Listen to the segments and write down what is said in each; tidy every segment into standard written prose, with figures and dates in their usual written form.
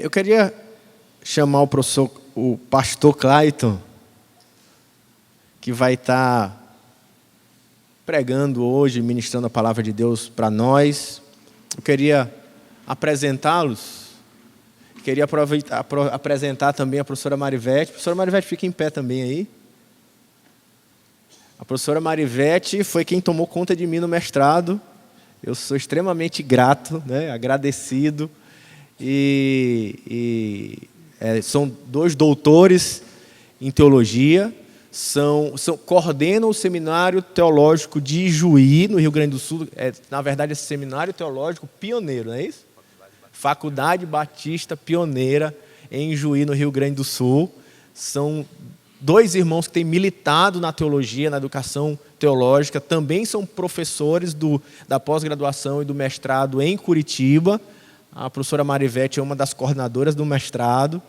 Eu queria chamar o pastor Clayton, que vai estar pregando hoje, ministrando a palavra de Deus para nós. Eu queria apresentá-los. Queria apresentar também a professora Marivete. A professora Marivete, fica em pé também aí. A professora Marivete foi quem tomou conta de mim no mestrado. Eu sou extremamente grato, agradecido. São 2 doutores em teologia. Coordenam o Seminário Teológico de Ijuí, no Rio Grande do Sul. Na verdade, é Seminário Teológico Pioneiro, não é isso? Faculdade Batista Pioneira em Ijuí, no Rio Grande do Sul. São 2 irmãos que têm militado na teologia, na educação teológica. Também são professores da pós-graduação e do mestrado em Curitiba. A professora Marivete é uma das coordenadoras do mestrado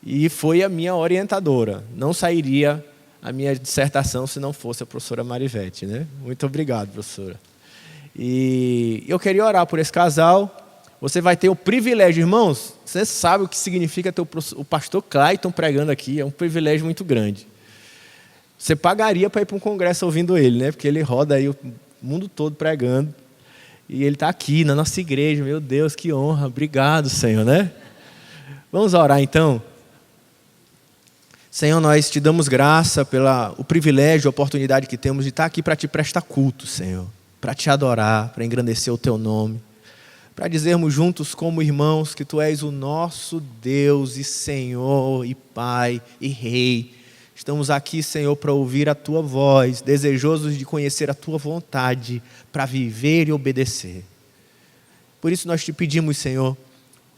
e foi a minha orientadora. Não sairia a minha dissertação se não fosse a professora Marivete, né? Muito obrigado, professora. E eu queria orar por esse casal. Você vai ter o privilégio, irmãos, você sabe o que significa ter o pastor Clayton pregando aqui, é um privilégio muito grande. Você pagaria para ir para um congresso ouvindo ele, né? Porque ele roda aí o mundo todo pregando. E ele está aqui na nossa igreja, meu Deus, que honra, obrigado, Senhor, né? Vamos orar então? Senhor, nós te damos graça pelo privilégio, a oportunidade que temos de estar aqui para te prestar culto, Senhor. Para te adorar, para engrandecer o teu nome. Para dizermos juntos como irmãos que Tu és o nosso Deus e Senhor e Pai e Rei. Estamos aqui, Senhor, para ouvir a Tua voz, desejosos de conhecer a Tua vontade, para viver e obedecer. Por isso nós te pedimos, Senhor,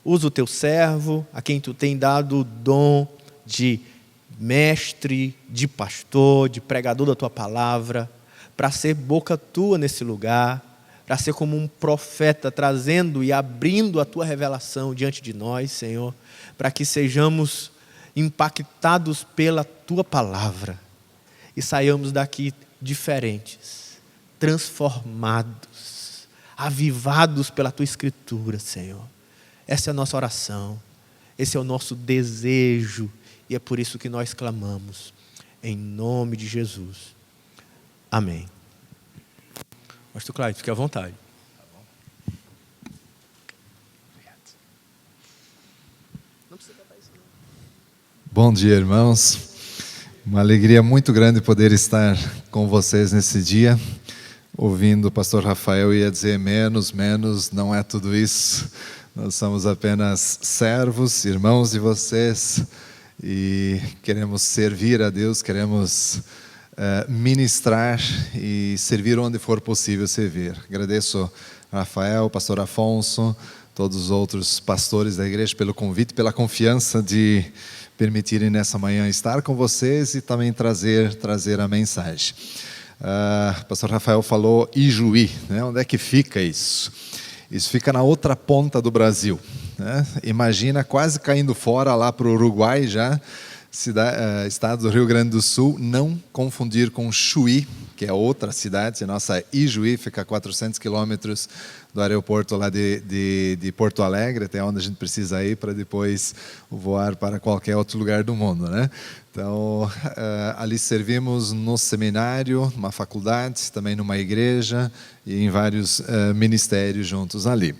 usa o Teu servo, a quem Tu tem dado o dom de mestre, de pastor, de pregador da Tua palavra, para ser boca Tua nesse lugar, para ser como um profeta, trazendo e abrindo a Tua revelação diante de nós, Senhor, para que sejamos impactados pela Tua palavra e saiamos daqui diferentes, transformados, avivados pela Tua Escritura, Senhor. Essa é a nossa oração, esse é o nosso desejo e é por isso que nós clamamos, em nome de Jesus. Amém. Pastor Cláudio, fique à vontade. Bom dia, irmãos. Uma alegria muito grande poder estar com vocês nesse dia. Ouvindo o pastor Rafael, ia dizer menos, não é tudo isso. Nós somos apenas servos, irmãos de vocês e queremos servir a Deus, queremos ministrar e servir onde for possível servir. Agradeço a Rafael, pastor Afonso, todos os outros pastores da igreja pelo convite, pela confiança de permitirem nessa manhã estar com vocês e também trazer a mensagem. Pastor Rafael falou Ijuí, né? Onde é que fica isso? Isso fica na outra ponta do Brasil, né? Imagina quase caindo fora lá para o Uruguai já, estado do Rio Grande do Sul, não confundir com Chuí, que é outra cidade. A nossa Ijuí fica a 400 quilômetros do aeroporto lá de Porto Alegre, até onde a gente precisa ir para depois voar para qualquer outro lugar do mundo, né? Então, ali servimos no seminário, numa faculdade, também numa igreja e em vários ministérios juntos ali.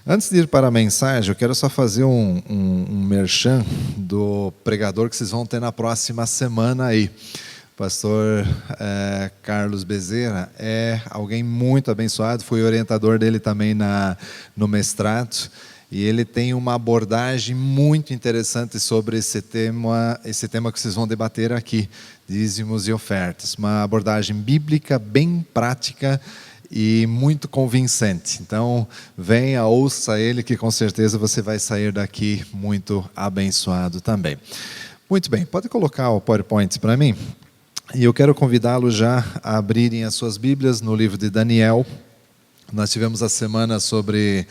Antes de ir para a mensagem, eu quero só fazer um merchan do pregador que vocês vão ter na próxima semana aí. O pastor Carlos Bezerra é alguém muito abençoado, fui orientador dele também no mestrado, e ele tem uma abordagem muito interessante sobre esse tema que vocês vão debater aqui, dízimos e ofertas. Uma abordagem bíblica bem prática e muito convincente. Então, venha, ouça ele, que com certeza você vai sair daqui muito abençoado também. Muito bem, pode colocar o PowerPoint para mim? E eu quero convidá-los já a abrirem as suas Bíblias no livro de Daniel. Nós tivemos a semana sobre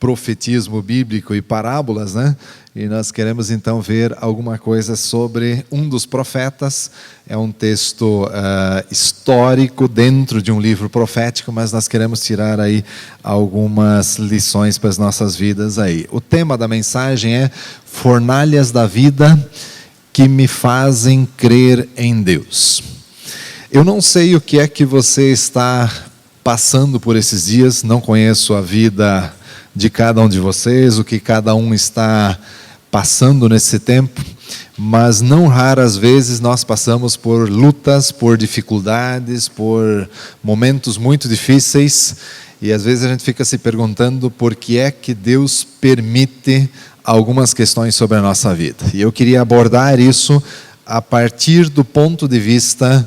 profetismo bíblico e parábolas, né? E nós queremos então ver alguma coisa sobre um dos profetas. É um texto histórico dentro de um livro profético, mas nós queremos tirar aí algumas lições para as nossas vidas aí. O tema da mensagem é Fornalhas da Vida que me fazem crer em Deus. Eu não sei o que é que você está passando por esses dias, não conheço a vida de cada um de vocês, o que cada um está passando nesse tempo, mas não raras vezes nós passamos por lutas, por dificuldades, por momentos muito difíceis, e às vezes a gente fica se perguntando por que é que Deus permite algumas questões sobre a nossa vida. E eu queria abordar isso a partir do ponto de vista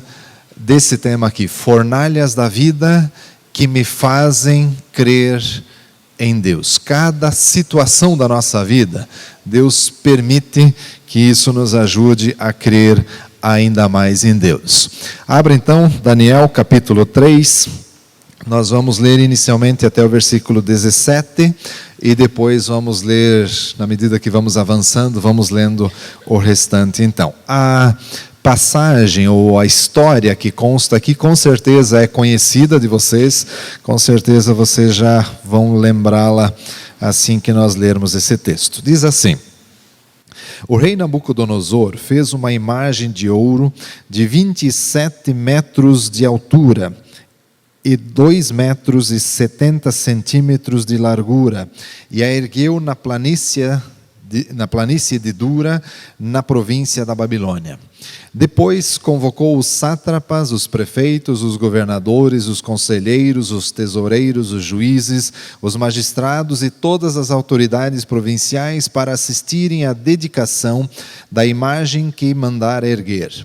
desse tema aqui, fornalhas da vida que me fazem crer em Deus. Cada situação da nossa vida, Deus permite que isso nos ajude a crer ainda mais em Deus. Abra então Daniel capítulo 3, nós vamos ler inicialmente até o versículo 17 e depois vamos ler, na medida que vamos avançando, vamos lendo o restante. Então, a passagem ou a história que consta aqui com certeza é conhecida de vocês, com certeza vocês já vão lembrá-la assim que nós lermos esse texto. Diz assim: o rei Nabucodonosor fez uma imagem de ouro de 27 metros de altura e 2 metros e 70 centímetros de largura, e a ergueu na planície de Dura, na província da Babilônia. Depois convocou os sátrapas, os prefeitos, os governadores, os conselheiros, os tesoureiros, os juízes, os magistrados e todas as autoridades provinciais para assistirem à dedicação da imagem que mandara erguer.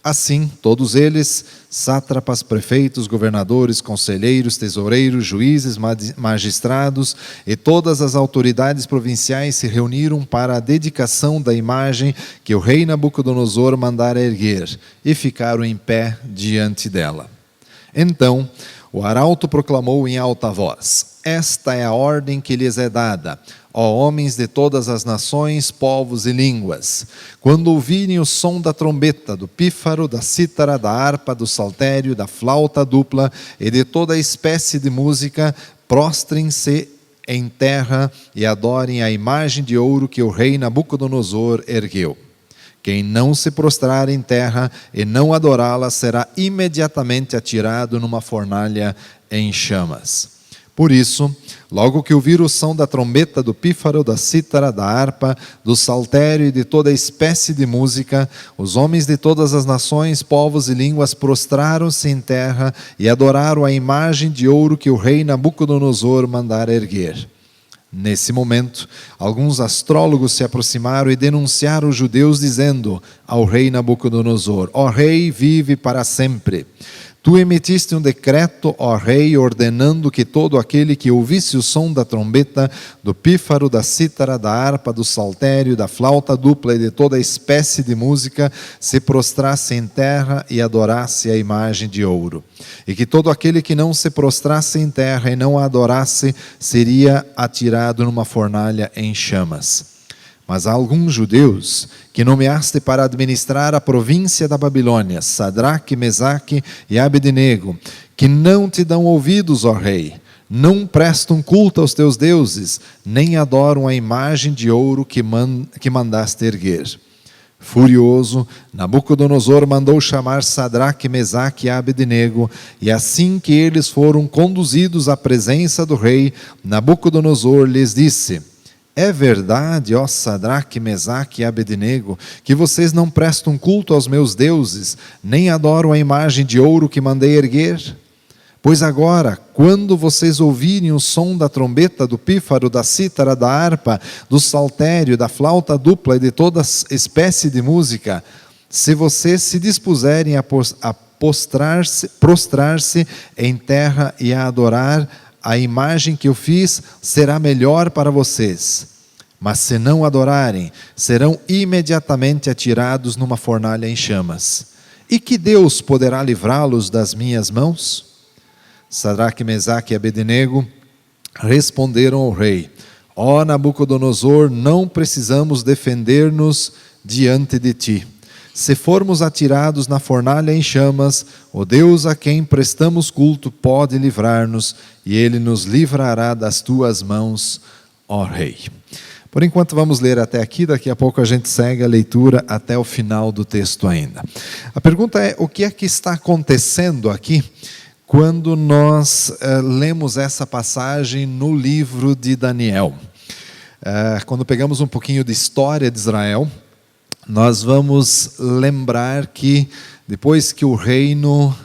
Assim, todos eles, sátrapas, prefeitos, governadores, conselheiros, tesoureiros, juízes, magistrados e todas as autoridades provinciais se reuniram para a dedicação da imagem que o rei Nabucodonosor mandara erguer e ficaram em pé diante dela. Então, o arauto proclamou em alta voz: esta é a ordem que lhes é dada, ó homens de todas as nações, povos e línguas. Quando ouvirem o som da trombeta, do pífaro, da cítara, da harpa, do saltério, da flauta dupla e de toda espécie de música, prostrem-se em terra e adorem a imagem de ouro que o rei Nabucodonosor ergueu. Quem não se prostrar em terra e não adorá-la será imediatamente atirado numa fornalha em chamas. Por isso, logo que ouvir o som da trombeta, do pífaro, da cítara, da harpa, do saltério e de toda espécie de música, os homens de todas as nações, povos e línguas prostraram-se em terra e adoraram a imagem de ouro que o rei Nabucodonosor mandara erguer. Nesse momento, alguns astrólogos se aproximaram e denunciaram os judeus, dizendo ao rei Nabucodonosor: ó rei, vive para sempre. Tu emitiste um decreto, ó rei, ordenando que todo aquele que ouvisse o som da trombeta, do pífaro, da cítara, da harpa, do saltério, da flauta dupla e de toda espécie de música, se prostrasse em terra e adorasse a imagem de ouro. E que todo aquele que não se prostrasse em terra e não a adorasse, seria atirado numa fornalha em chamas. Mas há alguns judeus que nomeaste para administrar a província da Babilônia, Sadraque, Mesaque e Abednego, que não te dão ouvidos, ó rei, não prestam culto aos teus deuses, nem adoram a imagem de ouro que mandaste erguer. Furioso, Nabucodonosor mandou chamar Sadraque, Mesaque e Abednego, e assim que eles foram conduzidos à presença do rei, Nabucodonosor lhes disse: é verdade, ó Sadraque, Mesaque e Abednego, que vocês não prestam culto aos meus deuses, nem adoram a imagem de ouro que mandei erguer? Pois agora, quando vocês ouvirem o som da trombeta, do pífaro, da cítara, da harpa, do saltério, da flauta dupla e de toda espécie de música, se vocês se dispuserem a prostrar-se em terra e a adorar a imagem que eu fiz, será melhor para vocês. Mas se não adorarem, serão imediatamente atirados numa fornalha em chamas. E que Deus poderá livrá-los das minhas mãos? Sadraque, Mesaque e Abednego responderam ao rei: Ó Nabucodonosor, não precisamos defender-nos diante de ti. Se formos atirados na fornalha em chamas, o Deus a quem prestamos culto pode livrar-nos, e Ele nos livrará das tuas mãos, ó Rei. Por enquanto vamos ler até aqui, daqui a pouco a gente segue a leitura até o final do texto ainda. A pergunta é, o que é que está acontecendo aqui quando nós lemos essa passagem no livro de Daniel? Quando pegamos um pouquinho de história de Israel, nós vamos lembrar que depois que o reino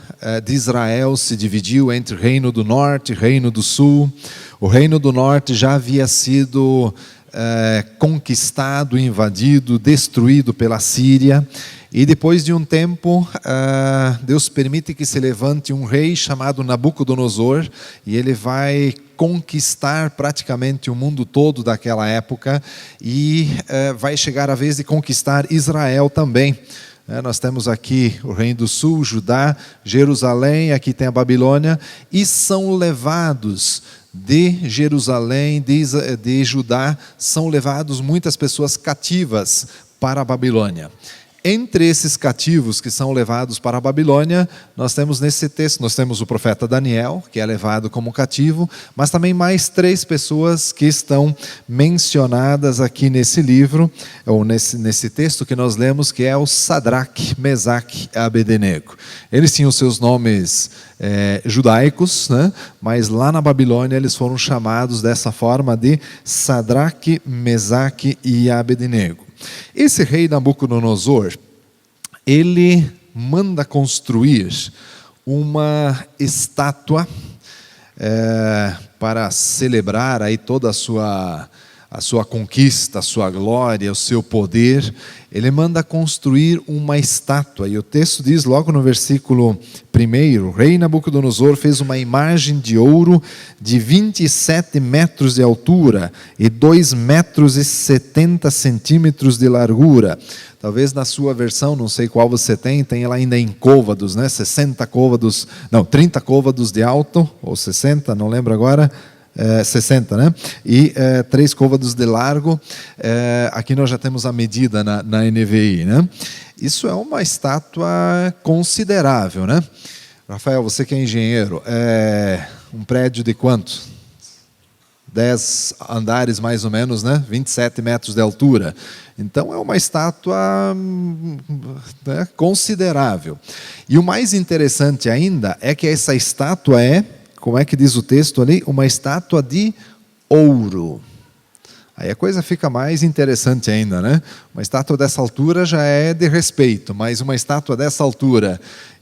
de Israel se dividiu entre o reino do norte e o reino do sul, o reino do norte já havia sido conquistado, invadido, destruído pela Síria, e depois de um tempo Deus permite que se levante um rei chamado Nabucodonosor, e ele vai conquistar praticamente o mundo todo daquela época, e vai chegar a vez de conquistar Israel também. Nós temos aqui o reino do sul, Judá, Jerusalém, aqui tem a Babilônia, e são levados de Jerusalém, de Judá, são levados muitas pessoas cativas para a Babilônia. Entre esses cativos que são levados para a Babilônia, nós temos nesse texto, nós temos o profeta Daniel, que é levado como cativo, mas também mais 3 pessoas que estão mencionadas aqui nesse livro, ou nesse texto que nós lemos, que é o Sadraque, Mesaque e Abednego. Eles tinham seus nomes judaicos, né? Mas lá na Babilônia eles foram chamados dessa forma de Sadraque, Mesaque e Abednego. Esse rei Nabucodonosor, ele manda construir uma estátua para celebrar aí toda a sua conquista, a sua glória, o seu poder. Ele manda construir uma estátua, e o texto diz logo no versículo 1, o rei Nabucodonosor fez uma imagem de ouro de 27 metros de altura e 2 metros e 70 centímetros de largura. Talvez na sua versão, não sei qual você tem ela ainda em côvados, né? 30 côvados de alto, ou 60, não lembro agora. 60, né? E 3 côvados de largo. Aqui nós já temos a medida na NVI, né? Isso é uma estátua considerável, né? Rafael, você que é engenheiro, um prédio de quanto? 10 andares mais ou menos, né? 27 metros de altura. Então é uma estátua considerável. E o mais interessante ainda é que essa estátua como é que diz o texto ali? Uma estátua de ouro. Aí a coisa fica mais interessante ainda, né? Uma estátua dessa altura já é de respeito, mas uma estátua dessa altura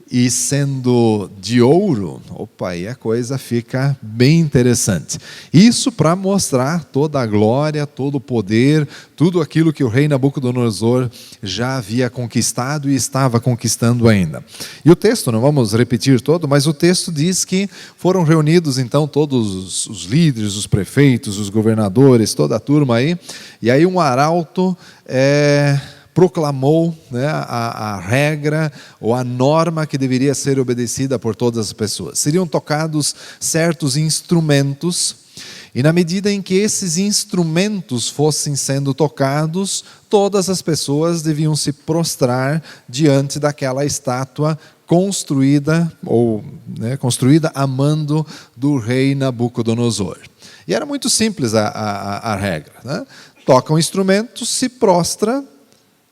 e sendo de ouro, aí a coisa fica bem interessante. Isso para mostrar toda a glória, todo o poder, tudo aquilo que o rei Nabucodonosor já havia conquistado e estava conquistando ainda. E o texto, não vamos repetir todo, mas o texto diz que foram reunidos então todos os líderes, os prefeitos, os governadores, toda a turma aí, e aí um arauto proclamou, né, a regra ou a norma que deveria ser obedecida por todas as pessoas. Seriam tocados certos instrumentos, e na medida em que esses instrumentos fossem sendo tocados, todas as pessoas deviam se prostrar diante daquela estátua construída, construída a mando do rei Nabucodonosor. E era muito simples a regra, né? Toca um instrumento, se prostra.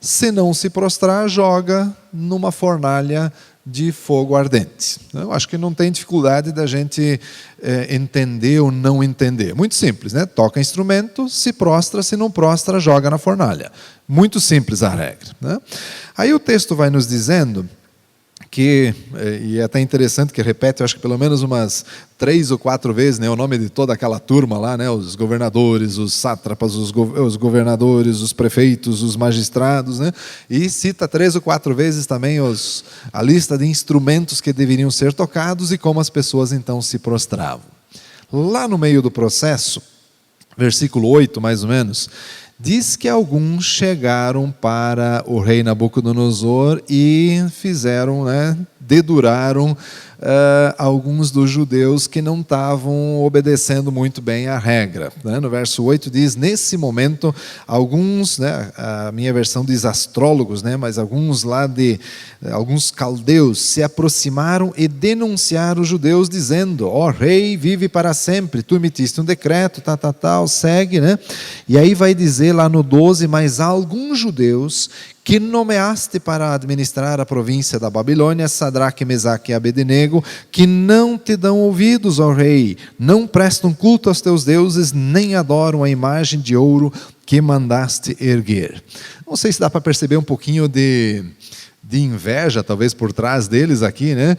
Se não se prostrar, joga numa fornalha de fogo ardente. Eu acho que não tem dificuldade da gente entender ou não entender. Muito simples, né? Toca instrumento, se prostra, se não prostra, joga na fornalha. Muito simples a regra, né? Aí o texto vai nos dizendo que, e é até interessante que repete, eu acho que pelo menos umas 3 ou 4 vezes, né, o nome de toda aquela turma lá, né, os governadores, os sátrapas, os governadores, os prefeitos, os magistrados, né, e cita 3 ou 4 vezes também a lista de instrumentos que deveriam ser tocados e como as pessoas então se prostravam. Lá no meio do processo, versículo 8 mais ou menos, diz que alguns chegaram para o rei Nabucodonosor e fizeram, deduraram alguns dos judeus que não estavam obedecendo muito bem à regra. Né? No verso 8 diz, nesse momento, alguns, né, a minha versão diz astrólogos, né, mas alguns alguns caldeus se aproximaram e denunciaram os judeus, dizendo, ó rei, vive para sempre, tu emitiste um decreto, tal, segue, né? E aí vai dizer lá no 12, mas há alguns judeus que nomeaste para administrar a província da Babilônia, Sadraque, Mesaque e Abednego, que não te dão ouvidos, ó rei, não prestam culto aos teus deuses, nem adoram a imagem de ouro que mandaste erguer. Não sei se dá para perceber um pouquinho de inveja, talvez, por trás deles aqui, né?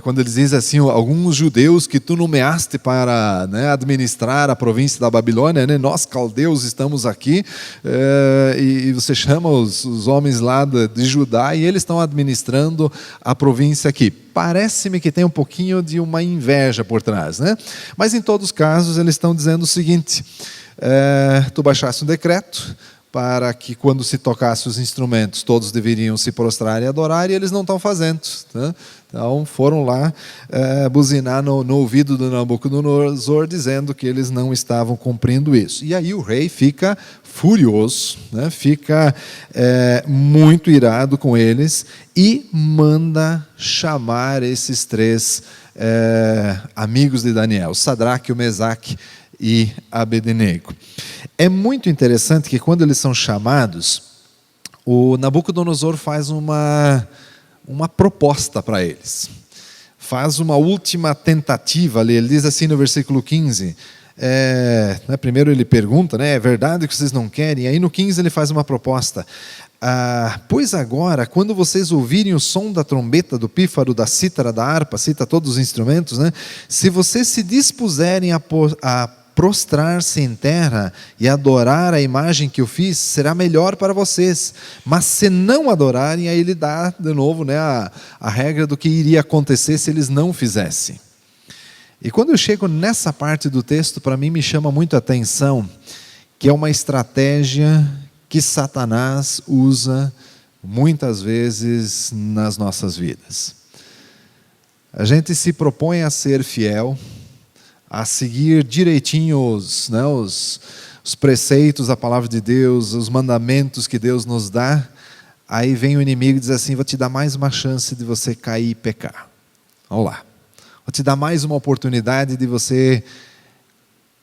Quando eles dizem assim, alguns judeus que tu nomeaste para, né, administrar a província da Babilônia, né? Nós, caldeus, estamos aqui, e você chama os homens lá de Judá, e eles estão administrando a província aqui. Parece-me que tem um pouquinho de uma inveja por trás, né? Mas, em todos os casos, eles estão dizendo o seguinte, tu baixaste um decreto, para que quando se tocasse os instrumentos, todos deveriam se prostrar e adorar, e eles não estão fazendo. Né? Então foram lá buzinar no ouvido do Nabucodonosor, dizendo que eles não estavam cumprindo isso. E aí o rei fica furioso, né? Fica muito irado com eles, e manda chamar esses três amigos de Daniel, Sadraque, o Mesaque e Abednego. É muito interessante que quando eles são chamados, o Nabucodonosor faz uma proposta para eles. Faz uma última tentativa ali. Ele diz assim no versículo 15, primeiro ele pergunta, né, é verdade que vocês não querem? Aí no 15 ele faz uma proposta. Pois agora, quando vocês ouvirem o som da trombeta, do pífaro, da cítara, da harpa, cita todos os instrumentos, né? Se vocês se dispuserem a prostrar-se em terra e adorar a imagem que eu fiz, será melhor para vocês. Mas se não adorarem, aí ele dá de novo, né, a regra do que iria acontecer se eles não fizessem. E quando eu chego nessa parte do texto, para mim me chama muito a atenção que é uma estratégia que Satanás usa muitas vezes nas nossas vidas. A gente se propõe a ser fiel, a seguir direitinho os preceitos da palavra de Deus, os mandamentos que Deus nos dá, aí vem o inimigo e diz assim, vou te dar mais uma chance de você cair e pecar. Olha lá. Vou te dar mais uma oportunidade de você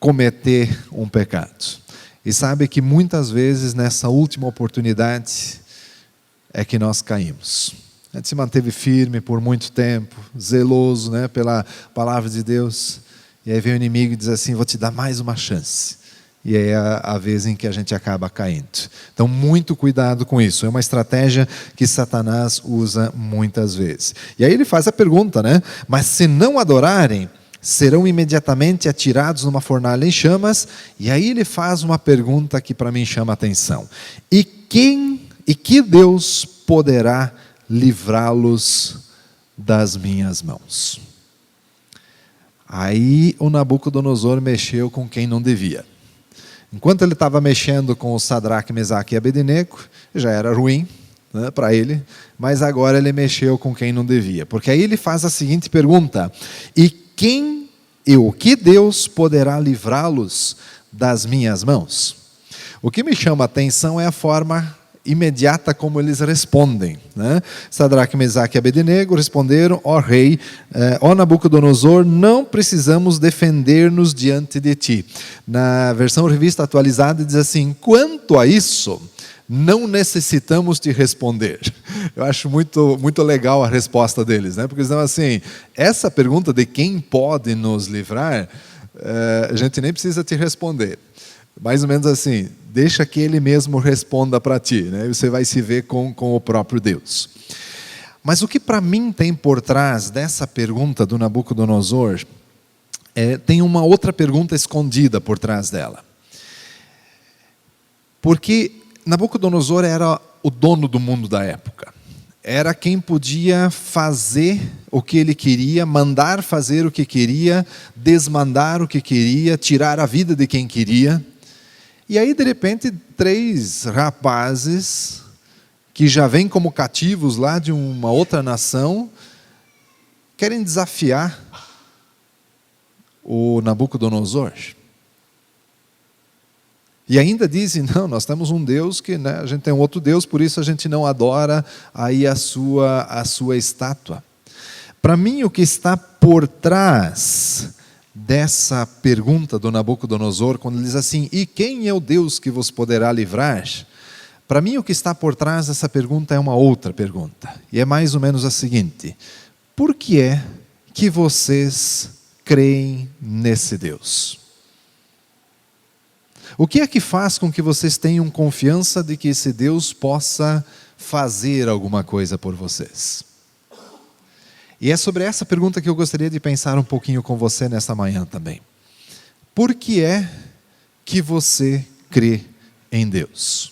cometer um pecado. E sabe que muitas vezes nessa última oportunidade é que nós caímos. A gente se manteve firme por muito tempo, zeloso, né, pela palavra de Deus. E aí vem o inimigo e diz assim, vou te dar mais uma chance. E é a vez em que a gente acaba caindo. Então, muito cuidado com isso. É uma estratégia que Satanás usa muitas vezes. E aí ele faz a pergunta, né? Mas se não adorarem, serão imediatamente atirados numa fornalha em chamas. E aí ele faz uma pergunta que para mim chama a atenção. E que Deus poderá livrá-los das minhas mãos? Aí o Nabucodonosor mexeu com quem não devia. Enquanto ele estava mexendo com o Sadraque, Mesaque e Abednego, já era ruim, né, para ele, mas agora ele mexeu com quem não devia. Porque aí ele faz a seguinte pergunta, e que Deus poderá livrá-los das minhas mãos? O que me chama a atenção é a forma imediata como eles respondem, né? Sadraque, Mesaque e Abednego responderam, ó rei, ó Nabucodonosor, não precisamos defender-nos diante de ti. Na versão revista atualizada diz assim, quanto a isso, não necessitamos te responder. Eu acho muito, muito legal a resposta deles, né? Porque eles dizem assim, essa pergunta de quem pode nos livrar, a gente nem precisa te responder. Mais ou menos assim, deixa que ele mesmo responda para ti, né? Você vai se ver com o próprio Deus. Mas o que para mim tem por trás dessa pergunta do Nabucodonosor, tem uma outra pergunta escondida por trás dela. Porque Nabucodonosor era o dono do mundo da época. Era quem podia fazer o que ele queria, mandar fazer o que queria, desmandar o que queria, tirar a vida de quem queria. E aí, de repente, 3 rapazes que já vêm como cativos lá de uma outra nação, querem desafiar o Nabucodonosor. E ainda dizem, não, nós temos um Deus que, né, a gente tem um outro Deus, por isso a gente não adora aí a sua estátua. Para mim, o que está por trás dessa pergunta do Nabucodonosor, quando ele diz assim, e quem é o Deus que vos poderá livrar? Para mim, o que está por trás dessa pergunta é uma outra pergunta. E é mais ou menos a seguinte: por que é que vocês creem nesse Deus? O que é que faz com que vocês tenham confiança de que esse Deus possa fazer alguma coisa por vocês? E é sobre essa pergunta que eu gostaria de pensar um pouquinho com você nesta manhã também. Por que é que você crê em Deus?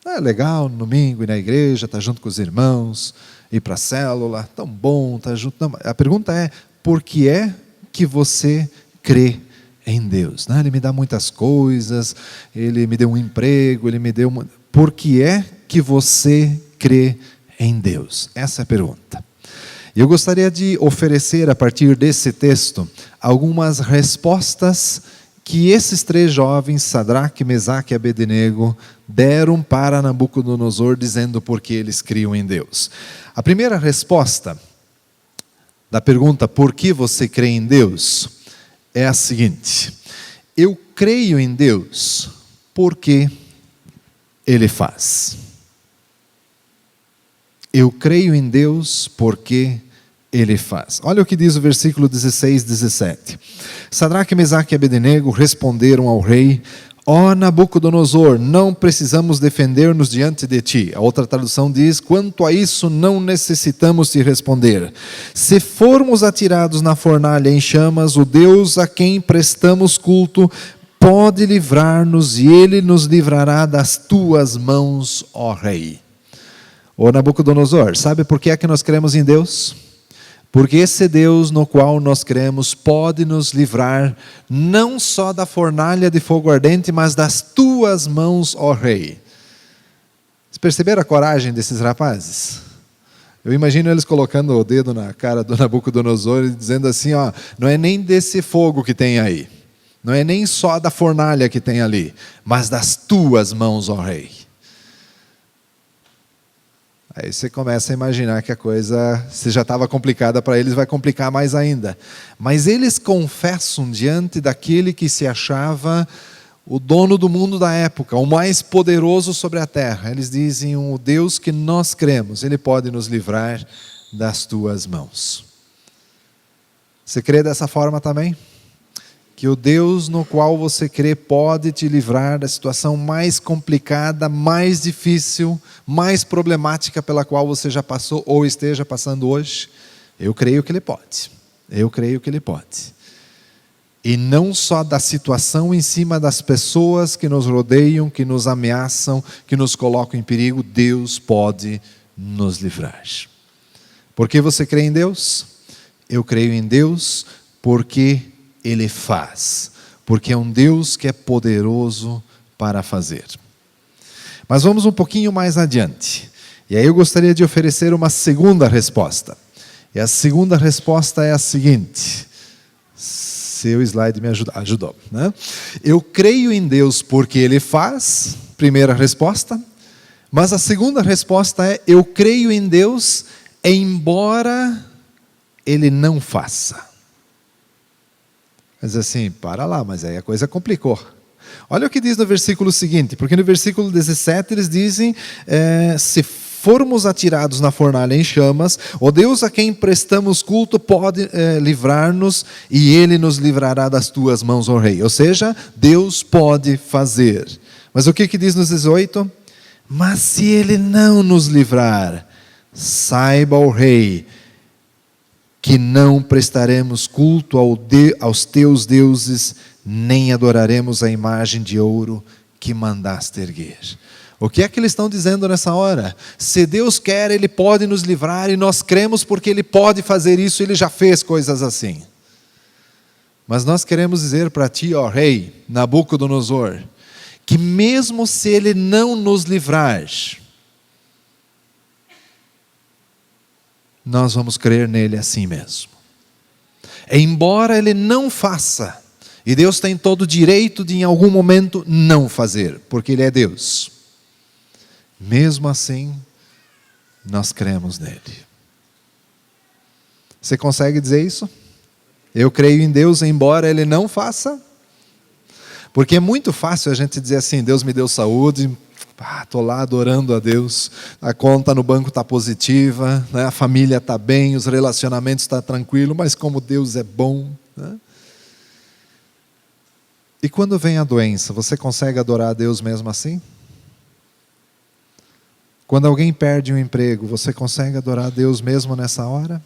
É legal no domingo ir na igreja, estar junto com os irmãos, ir para a célula, tão bom, estar junto. Não, a pergunta é, por que é que você crê em Deus? Ele me dá muitas coisas, Ele me deu um emprego, Ele me deu... Por que é que você crê em Deus? Essa é a pergunta. Eu gostaria de oferecer, a partir desse texto, algumas respostas que esses três jovens, Sadraque, Mesaque e Abednego, deram para Nabucodonosor, dizendo por que eles criam em Deus. A primeira resposta da pergunta, por que você crê em Deus, é a seguinte: eu creio em Deus porque Ele faz. Eu creio em Deus porque Ele faz. Olha o que diz o versículo 16, 17. Sadraque, Mesaque e Abednego responderam ao rei: ó Nabucodonosor, não precisamos defender-nos diante de ti. A outra tradução diz: quanto a isso não necessitamos te responder. Se formos atirados na fornalha em chamas, o Deus a quem prestamos culto pode livrar-nos e Ele nos livrará das tuas mãos, ó rei. Ô Nabucodonosor, sabe por que é que nós cremos em Deus? Porque esse Deus no qual nós cremos pode nos livrar não só da fornalha de fogo ardente, mas das tuas mãos, ó rei. Vocês perceberam a coragem desses rapazes? Eu imagino eles colocando o dedo na cara do Nabucodonosor e dizendo assim, ó, não é nem desse fogo que tem aí, não é nem só da fornalha que tem ali, mas das tuas mãos, ó rei. Aí você começa a imaginar que a coisa, se já estava complicada para eles, vai complicar mais ainda. Mas eles confessam diante daquele que se achava o dono do mundo da época, o mais poderoso sobre a terra. Eles dizem, o Deus que nós cremos, Ele pode nos livrar das tuas mãos. Você crê dessa forma também? Que o Deus no qual você crê pode te livrar da situação mais complicada, mais difícil, mais problemática pela qual você já passou ou esteja passando hoje? Eu creio que Ele pode. Eu creio que Ele pode. E não só da situação em cima das pessoas que nos rodeiam, que nos ameaçam, que nos colocam em perigo, Deus pode nos livrar. Por que você crê em Deus? Eu creio em Deus porque Ele faz, porque é um Deus que é poderoso para fazer. Mas vamos um pouquinho mais adiante. E aí eu gostaria de oferecer uma segunda resposta. E a segunda resposta é a seguinte. Seu slide me ajudou, né? Eu creio em Deus porque Ele faz, primeira resposta. Mas a segunda resposta é, eu creio em Deus embora Ele não faça. Mas assim, para lá, mas aí a coisa complicou. Olha o que diz no versículo seguinte, porque no versículo 17 eles dizem, se formos atirados na fornalha em chamas, o Deus a quem prestamos culto pode livrar-nos e Ele nos livrará das tuas mãos, ó rei. Ou seja, Deus pode fazer. Mas o que diz no 18? Mas se Ele não nos livrar, saiba, ó rei, que não prestaremos culto aos teus deuses, nem adoraremos a imagem de ouro que mandaste erguer. O que é que eles estão dizendo nessa hora? Se Deus quer, Ele pode nos livrar, e nós cremos porque Ele pode fazer isso, Ele já fez coisas assim. Mas nós queremos dizer para ti, ó rei Nabucodonosor, que mesmo se Ele não nos livrar, nós vamos crer nele assim mesmo. Embora ele não faça, e Deus tem todo o direito de em algum momento não fazer, porque ele é Deus. Mesmo assim, nós cremos nele. Você consegue dizer isso? Eu creio em Deus, embora ele não faça? Porque é muito fácil a gente dizer assim, Deus me deu saúde, estou lá adorando a Deus, a conta no banco está positiva, né? A família está bem, os relacionamentos estão tranquilos, mas como Deus é bom. Né? E quando vem a doença, você consegue adorar a Deus mesmo assim? Quando alguém perde um emprego, você consegue adorar a Deus mesmo nessa hora?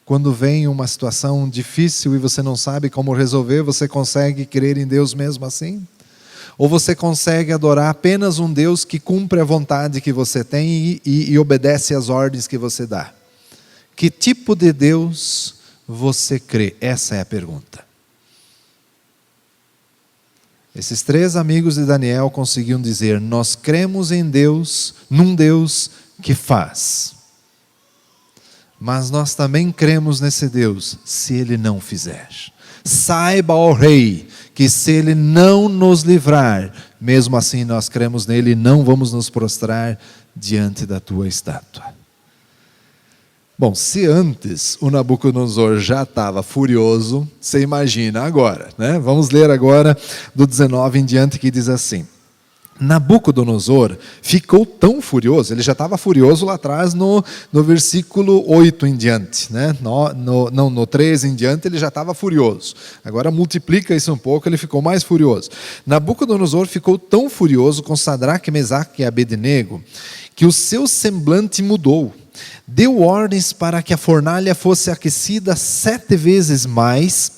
Quando vem uma situação difícil e você não sabe como resolver, você consegue crer em Deus mesmo assim? Ou você consegue adorar apenas um Deus que cumpre a vontade que você tem e obedece às ordens que você dá? Que tipo de Deus você crê? Essa é a pergunta. Esses 3 amigos de Daniel conseguiam dizer, nós cremos em Deus, num Deus que faz. Mas nós também cremos nesse Deus, se Ele não fizer. Saiba, ó Rei, que se Ele não nos livrar, mesmo assim nós cremos nele e não vamos nos prostrar diante da tua estátua. Bom, se antes o Nabucodonosor já estava furioso, você imagina agora, né? Vamos ler agora do 19 em diante, que diz assim: Nabucodonosor ficou tão furioso, ele já estava furioso lá atrás no versículo 8 em diante, né? No 13 em diante ele já estava furioso, agora multiplica isso um pouco, ele ficou mais furioso. Nabucodonosor ficou tão furioso com Sadraque, Mesaque e Abednego, que o seu semblante mudou. Deu ordens para que a fornalha fosse aquecida 7 vezes mais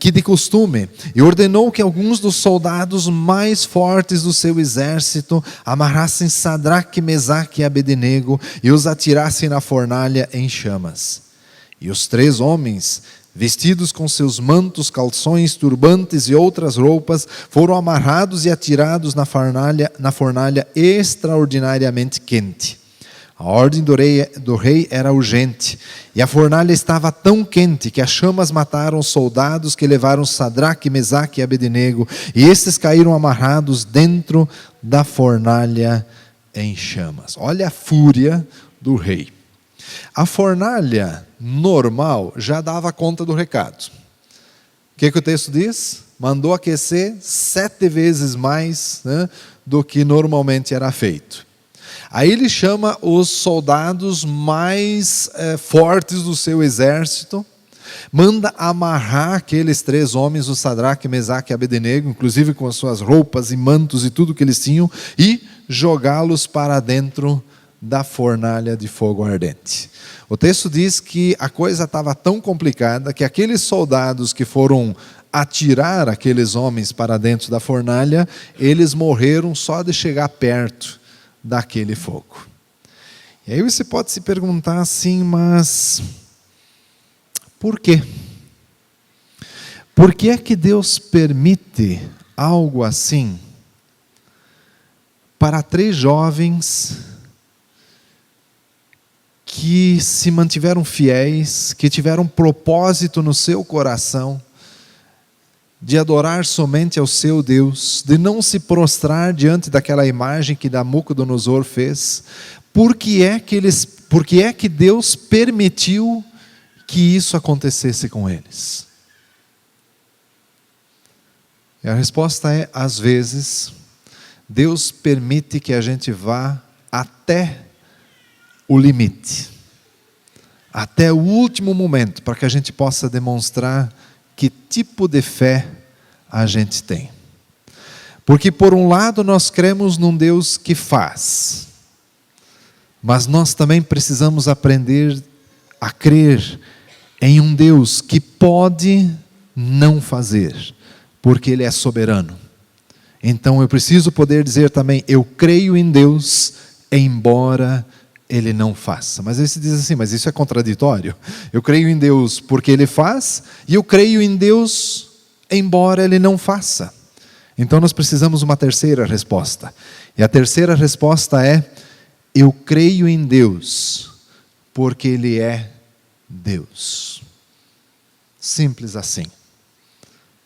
que de costume, e ordenou que alguns dos soldados mais fortes do seu exército amarrassem Sadraque, Mesaque e Abednego e os atirassem na fornalha em chamas. E os 3 homens, vestidos com seus mantos, calções, turbantes e outras roupas, foram amarrados e atirados na fornalha extraordinariamente quente. A ordem do rei era urgente, e a fornalha estava tão quente que as chamas mataram os soldados que levaram Sadraque, Mesaque e Abednego, e estes caíram amarrados dentro da fornalha em chamas. Olha a fúria do rei. A fornalha normal já dava conta do recado. O que o texto diz? Mandou aquecer 7 vezes mais, né, do que normalmente era feito. Aí ele chama os soldados mais fortes do seu exército, manda amarrar aqueles 3 homens, o Sadraque, Mesaque e Abednego, inclusive com as suas roupas e mantos e tudo que eles tinham, e jogá-los para dentro da fornalha de fogo ardente. O texto diz que a coisa estava tão complicada que aqueles soldados que foram atirar aqueles homens para dentro da fornalha, eles morreram só de chegar perto daquele fogo. E aí você pode se perguntar assim, mas por quê? Por que é que Deus permite algo assim para 3 jovens que se mantiveram fiéis, que tiveram propósito no seu coração de adorar somente ao seu Deus, de não se prostrar diante daquela imagem que Nabucodonosor fez? Por que é que Deus permitiu que isso acontecesse com eles? E a resposta é, às vezes, Deus permite que a gente vá até o limite, até o último momento, para que a gente possa demonstrar que tipo de fé a gente tem. Porque por um lado nós cremos num Deus que faz, mas nós também precisamos aprender a crer em um Deus que pode não fazer, porque Ele é soberano. Então eu preciso poder dizer também, eu creio em Deus, embora Ele não faça. Mas aí se diz assim, mas isso é contraditório. Eu creio em Deus porque Ele faz, e eu creio em Deus embora Ele não faça. Então nós precisamos uma terceira resposta. E a terceira resposta é, eu creio em Deus, porque Ele é Deus. Simples assim.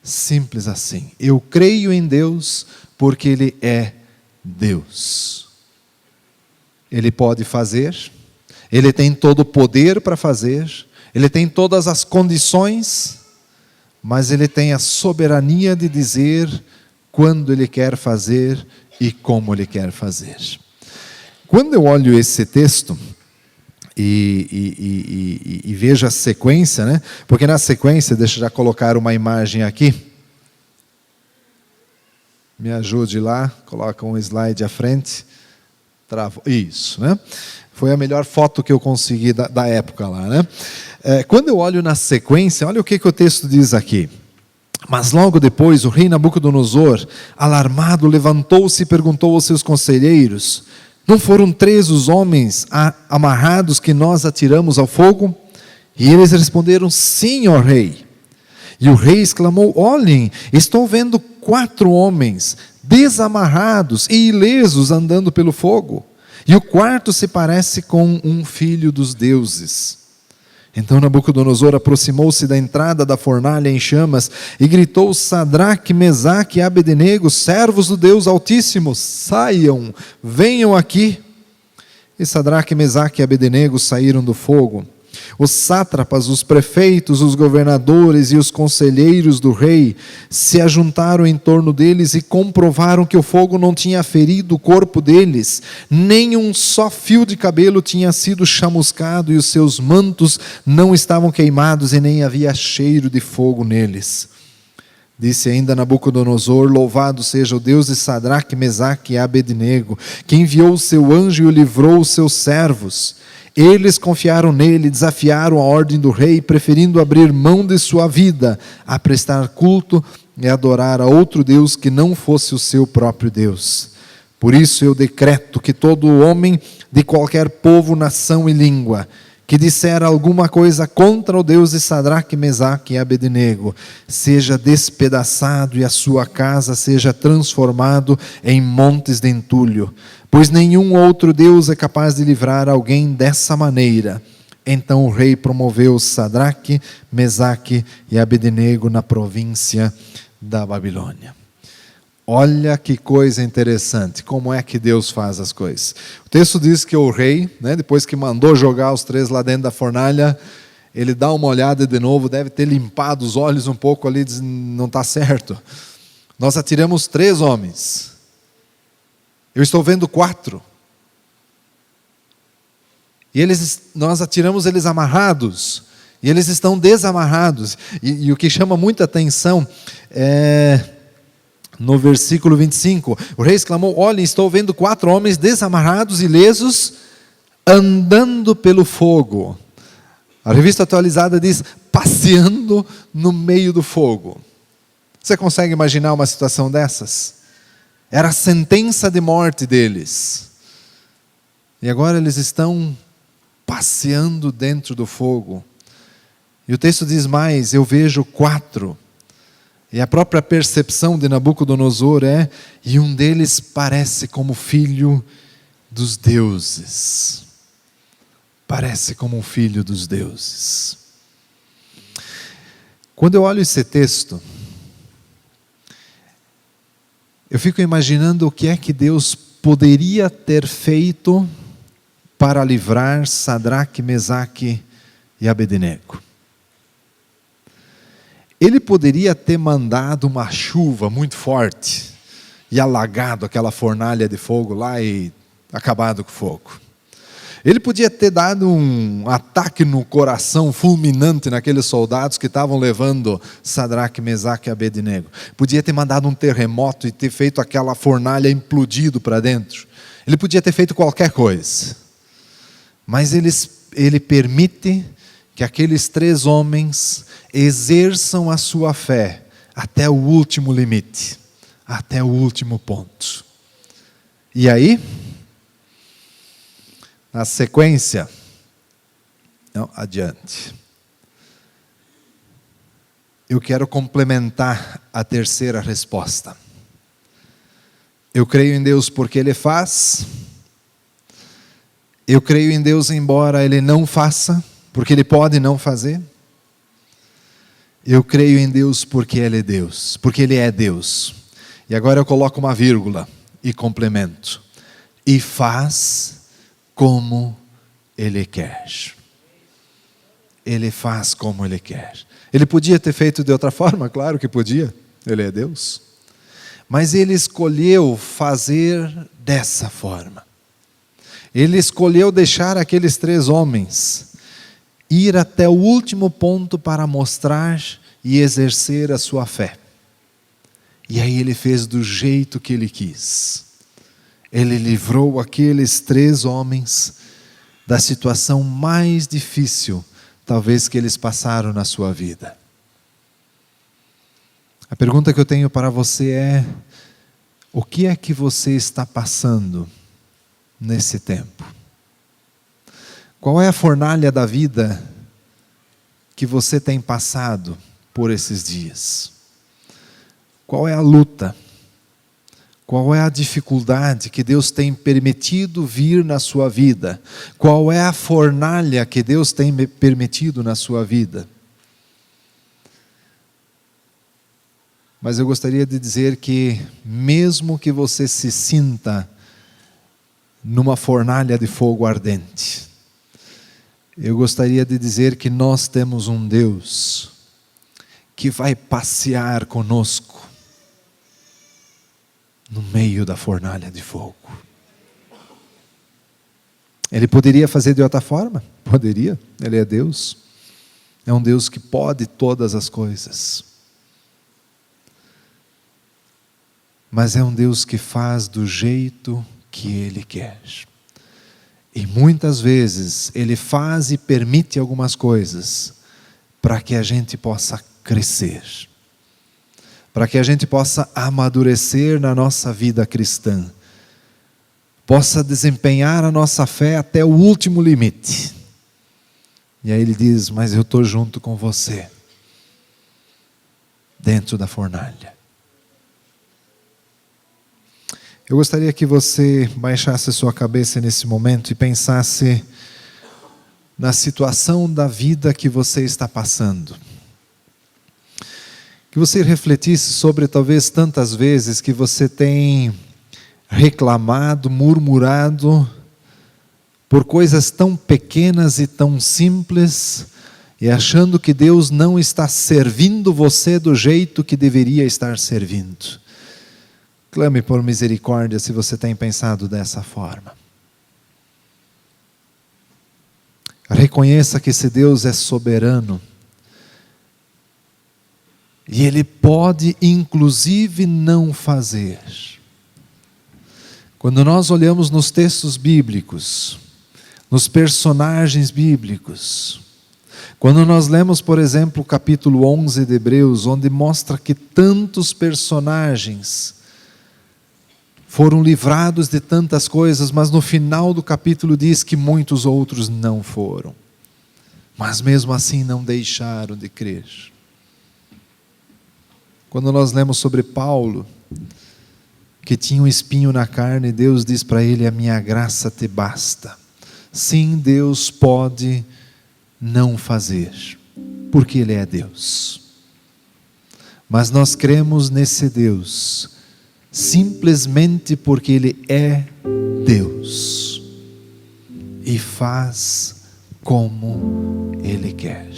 Simples assim. Eu creio em Deus, porque Ele é Deus. Ele pode fazer, Ele tem todo o poder para fazer, Ele tem todas as condições, mas Ele tem a soberania de dizer quando Ele quer fazer e como Ele quer fazer. Quando eu olho esse texto e vejo a sequência, né? Porque na sequência, deixa eu já colocar uma imagem aqui. Me ajude lá, coloca um slide à frente. Travou. Isso, né? Foi a melhor foto que eu consegui da época lá, né? Quando eu olho na sequência, olha o que o texto diz aqui. Mas logo depois, o rei Nabucodonosor, alarmado, levantou-se e perguntou aos seus conselheiros: não foram 3 os homens amarrados que nós atiramos ao fogo? E eles responderam: sim, ó rei. E o rei exclamou: olhem, estou vendo 4 homens desamarrados e ilesos andando pelo fogo. E o quarto se parece com um filho dos deuses. Então Nabucodonosor aproximou-se da entrada da fornalha em chamas e gritou: Sadraque, Mesaque e Abednego, servos do Deus Altíssimo, saiam, venham aqui. E Sadraque, Mesaque e Abednego saíram do fogo. Os sátrapas, os prefeitos, os governadores e os conselheiros do rei se ajuntaram em torno deles e comprovaram que o fogo não tinha ferido o corpo deles, nem um só fio de cabelo tinha sido chamuscado e os seus mantos não estavam queimados e nem havia cheiro de fogo neles. Disse ainda Nabucodonosor: louvado seja o Deus de Sadraque, Mesaque e Abednego, que enviou o seu anjo e o livrou os seus servos. Eles confiaram nele, desafiaram a ordem do rei, preferindo abrir mão de sua vida a prestar culto e adorar a outro Deus que não fosse o seu próprio Deus. Por isso eu decreto que todo homem de qualquer povo, nação e língua que disser alguma coisa contra o Deus de Sadraque, Mesaque e Abednego seja despedaçado e a sua casa seja transformado em montes de entulho, pois nenhum outro Deus é capaz de livrar alguém dessa maneira. Então o rei promoveu Sadraque, Mesaque e Abednego na província da Babilônia. Olha que coisa interessante, como é que Deus faz as coisas. O texto diz que o rei, depois que mandou jogar os 3 lá dentro da fornalha, ele dá uma olhada de novo, deve ter limpado os olhos um pouco ali, diz: não está certo. Nós atiramos 3 homens. Eu estou vendo 4. E nós atiramos eles amarrados. E eles estão desamarrados. E o que chama muita atenção é no versículo 25. O rei exclamou: olhem, estou vendo 4 homens desamarrados e ilesos andando pelo fogo. A revista atualizada diz: passeando no meio do fogo. Você consegue imaginar uma situação dessas? Era a sentença de morte deles. E agora eles estão passeando dentro do fogo. E o texto diz mais: eu vejo 4. E a própria percepção de Nabucodonosor e um deles parece como filho dos deuses. Parece como um filho dos deuses. Quando eu olho esse texto, eu fico imaginando o que é que Deus poderia ter feito para livrar Sadraque, Mesaque e Abednego. Ele poderia ter mandado uma chuva muito forte e alagado aquela fornalha de fogo lá e acabado com o fogo. Ele podia ter dado um ataque no coração fulminante naqueles soldados que estavam levando Sadraque, Mesaque e Abednego. Podia ter mandado um terremoto e ter feito aquela fornalha implodido para dentro. Ele podia ter feito qualquer coisa. Mas ele permite que aqueles 3 homens exerçam a sua fé até o último limite, até o último ponto. E aí, na sequência, adiante. Eu quero complementar a terceira resposta. Eu creio em Deus porque Ele faz. Eu creio em Deus embora Ele não faça, porque Ele pode não fazer. Eu creio em Deus porque Ele é Deus, porque Ele é Deus. E agora eu coloco uma vírgula e complemento. E faz como Ele quer. Ele faz como Ele quer. Ele podia ter feito de outra forma? Claro que podia. Ele é Deus. Mas Ele escolheu fazer dessa forma. Ele escolheu deixar aqueles 3 homens ir até o último ponto para mostrar e exercer a sua fé. E aí Ele fez do jeito que Ele quis. Ele livrou aqueles 3 homens da situação mais difícil, talvez, que eles passaram na sua vida. A pergunta que eu tenho para você é: o que é que você está passando nesse tempo? Qual é a fornalha da vida que você tem passado por esses dias? Qual é a luta? Qual é a dificuldade que Deus tem permitido vir na sua vida? Qual é a fornalha que Deus tem permitido na sua vida? Mas eu gostaria de dizer que, mesmo que você se sinta numa fornalha de fogo ardente, eu gostaria de dizer que nós temos um Deus que vai passear conosco no meio da fornalha de fogo. Ele poderia fazer de outra forma? Poderia, Ele é Deus. É um Deus que pode todas as coisas. Mas é um Deus que faz do jeito que Ele quer. E muitas vezes Ele faz e permite algumas coisas para que a gente possa crescer, para que a gente possa amadurecer na nossa vida cristã, possa desempenhar a nossa fé até o último limite. E aí Ele diz: mas eu estou junto com você, dentro da fornalha. Eu gostaria que você baixasse a sua cabeça nesse momento e pensasse na situação da vida que você está passando. Que você refletisse sobre talvez tantas vezes que você tem reclamado, murmurado por coisas tão pequenas e tão simples, e achando que Deus não está servindo você do jeito que deveria estar servindo. Clame por misericórdia se você tem pensado dessa forma. Reconheça que esse Deus é soberano. E Ele pode, inclusive, não fazer. Quando nós olhamos nos textos bíblicos, nos personagens bíblicos, quando nós lemos, por exemplo, o capítulo 11 de Hebreus, onde mostra que tantos personagens foram livrados de tantas coisas, mas no final do capítulo diz que muitos outros não foram. Mas mesmo assim não deixaram de crer. Quando nós lemos sobre Paulo, que tinha um espinho na carne, Deus diz para ele: a minha graça te basta. Sim, Deus pode não fazer, porque Ele é Deus. Mas nós cremos nesse Deus, simplesmente porque Ele é Deus e faz como Ele quer.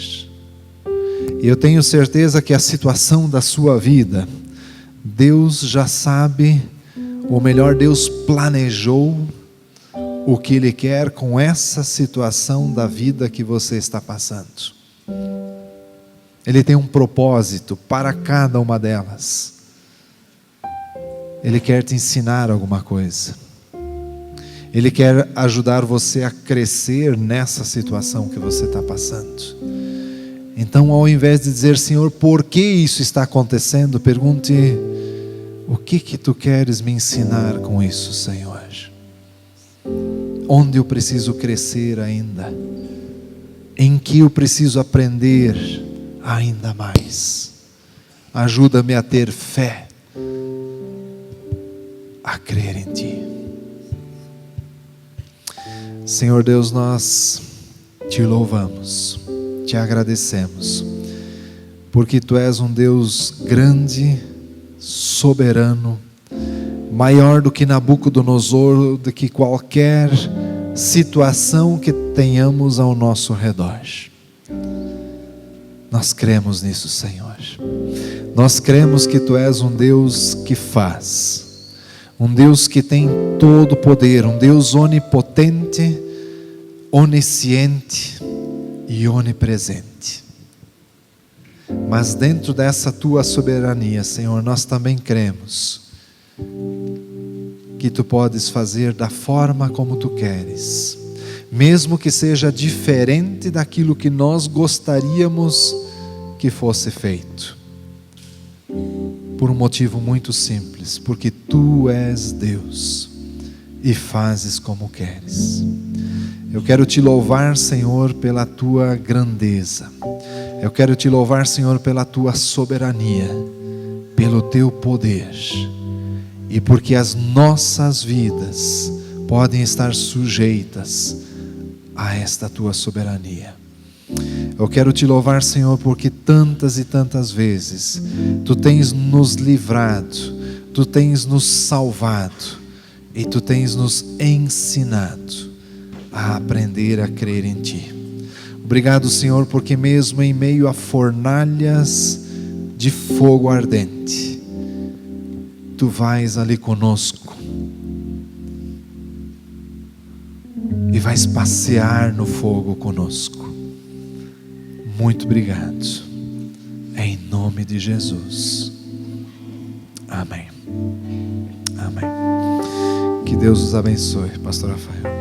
E eu tenho certeza que a situação da sua vida, Deus já sabe, ou melhor, Deus planejou o que Ele quer com essa situação da vida que você está passando. Ele tem um propósito para cada uma delas. Ele quer te ensinar alguma coisa. Ele quer ajudar você a crescer nessa situação que você está passando. Então, ao invés de dizer: Senhor, por que isso está acontecendo? Pergunte: o que tu queres me ensinar com isso, Senhor? Onde eu preciso crescer ainda? Em que eu preciso aprender ainda mais? Ajuda-me a ter fé, a crer em Ti. Senhor Deus, nós te louvamos, te agradecemos, porque Tu és um Deus grande, soberano, maior do que Nabucodonosor, do que qualquer situação que tenhamos ao nosso redor. Nós cremos nisso, Senhor. Nós cremos que Tu és um Deus que faz, um Deus que tem todo o poder, um Deus onipotente, onisciente e onipresente. Mas dentro dessa Tua soberania, Senhor, nós também cremos que Tu podes fazer da forma como Tu queres, mesmo que seja diferente daquilo que nós gostaríamos que fosse feito, por um motivo muito simples, porque Tu és Deus e fazes como queres. Eu quero Te louvar, Senhor, pela Tua grandeza. Eu quero Te louvar, Senhor, pela Tua soberania, pelo Teu poder, e porque as nossas vidas podem estar sujeitas a esta Tua soberania. Eu quero Te louvar, Senhor, porque tantas e tantas vezes Tu tens nos livrado, Tu tens nos salvado e Tu tens nos ensinado a aprender a crer em Ti. Obrigado, Senhor, porque mesmo em meio a fornalhas de fogo ardente, Tu vais ali conosco e vais passear no fogo conosco. Muito obrigado, em nome de Jesus, amém, amém. Que Deus os abençoe, Pastor Rafael.